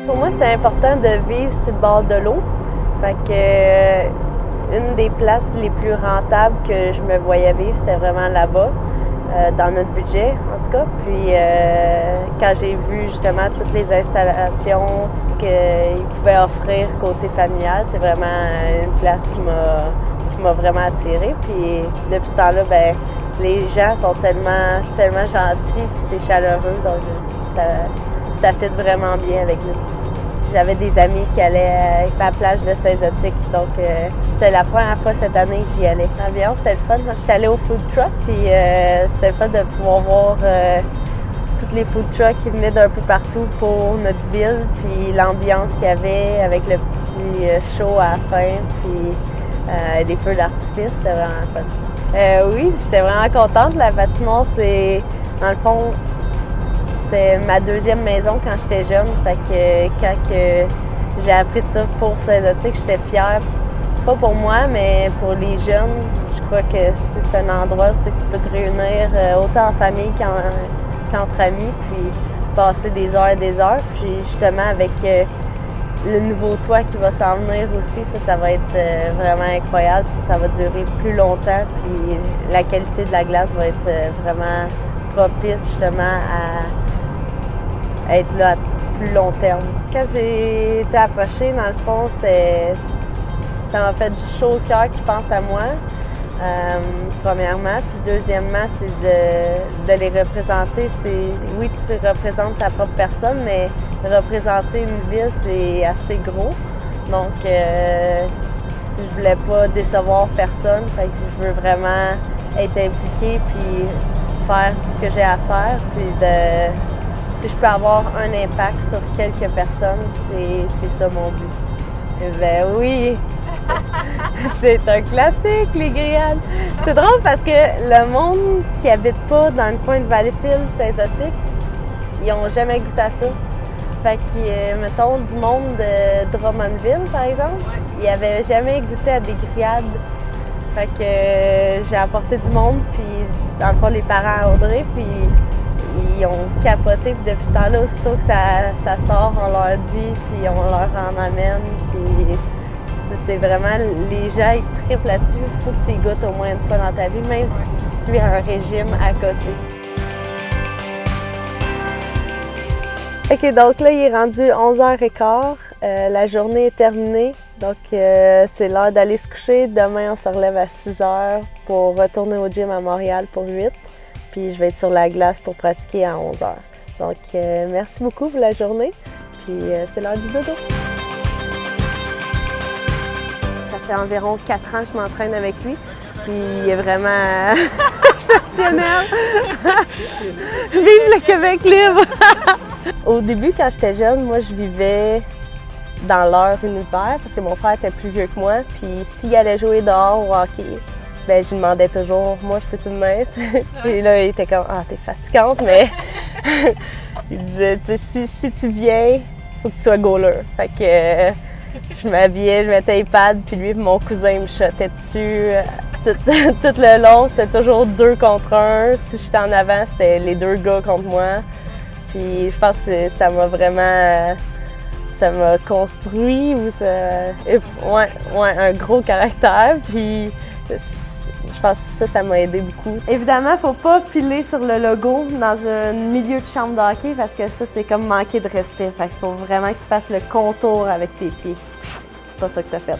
Pour moi, c'était important de vivre sur le bord de l'eau. Fait que une des places les plus rentables que je me voyais vivre, c'était vraiment là-bas, dans notre budget en tout cas. Puis quand j'ai vu justement toutes les installations, tout ce qu'ils pouvaient offrir côté familial, c'est vraiment une place qui m'a vraiment attirée. Puis depuis ce temps-là, ben les gens sont tellement gentils, puis c'est chaleureux, donc ça fit vraiment bien avec nous. J'avais des amis qui allaient à la plage de Saint-Zotique, donc c'était la première fois cette année que j'y allais. L'ambiance, c'était le fun. Moi, j'étais allée au food truck, puis c'était le fun de pouvoir voir toutes les food trucks qui venaient d'un peu partout pour notre ville, puis l'ambiance qu'il y avait avec le petit show à la fin, puis des feux d'artifice, c'était vraiment fun. Oui, j'étais vraiment contente. La patinoire, c'est, dans le fond, c'était ma deuxième maison quand j'étais jeune. Fait que quand j'ai appris ça pour Saint-Zotique, j'étais fière, pas pour moi, mais pour les jeunes. Je crois que c'est un endroit où tu peux te réunir autant en famille qu'entre amis, puis passer des heures et des heures. Puis justement, avec le nouveau toit qui va s'en venir aussi, ça va être vraiment incroyable. Ça va durer plus longtemps, puis la qualité de la glace va être vraiment propice justement à être là à plus long terme. Quand j'ai été approchée, dans le fond, ça m'a fait du chaud au cœur qui pense à moi, premièrement. Puis deuxièmement, c'est de les représenter. Oui, tu représentes ta propre personne, mais représenter une ville, c'est assez gros. Donc, je voulais pas décevoir personne. Fait que je veux vraiment être impliquée puis faire tout ce que j'ai à faire. Puis si je peux avoir un impact sur quelques personnes, c'est ça mon but. Ben oui! C'est un classique, les grillades. C'est drôle parce que le monde qui habite pas dans le coin de Valleyfield, Saint-Zotique, ils n'ont jamais goûté à ça. Fait que, mettons, du monde de Drummondville, par exemple, ils n'avaient jamais goûté à des grillades. Fait que j'ai apporté du monde, puis dans le fond, les parents à Audrey, puis ils ont capoté. Puis depuis ce temps-là, aussitôt que ça sort, on leur dit, puis on leur en amène. Puis c'est vraiment, les gens, ils triplent là-dessus. Il faut que tu y goûtes au moins une fois dans ta vie, même si tu suis un régime à côté. OK, donc là, il est rendu 11h15. La journée est terminée. Donc, c'est l'heure d'aller se coucher. Demain, on se relève à 6h pour retourner au gym à Montréal pour 8. Puis, je vais être sur la glace pour pratiquer à 11h. Donc, merci beaucoup pour la journée. Puis, c'est l'heure du dodo. Ça fait environ 4 ans que je m'entraîne avec lui. Puis, il est vraiment exceptionnel. Vive le Québec libre! Au début, quand j'étais jeune, moi, je vivais dans leur univers parce que mon frère était plus vieux que moi. Puis s'il allait jouer dehors au hockey, ben je lui demandais toujours « Moi, je peux-tu me mettre? » Et là, il était comme « Ah, t'es fatigante, mais... » Il disait « Si tu viens, il faut que tu sois goaler. » Fait que je m'habillais, je mettais les pads, puis lui et mon cousin me shotait dessus. Tout le long, c'était toujours 2 contre 1. Si j'étais en avant, c'était les 2 gars contre moi. Puis je pense que ça m'a vraiment... Ça m'a construit, ou un gros caractère. Puis je pense que ça m'a aidé beaucoup. Évidemment, il ne faut pas piler sur le logo dans un milieu de chambre de hockey parce que ça, c'est comme manquer de respect. Fait qu'il faut vraiment que tu fasses le contour avec tes pieds. C'est pas ça que tu as fait.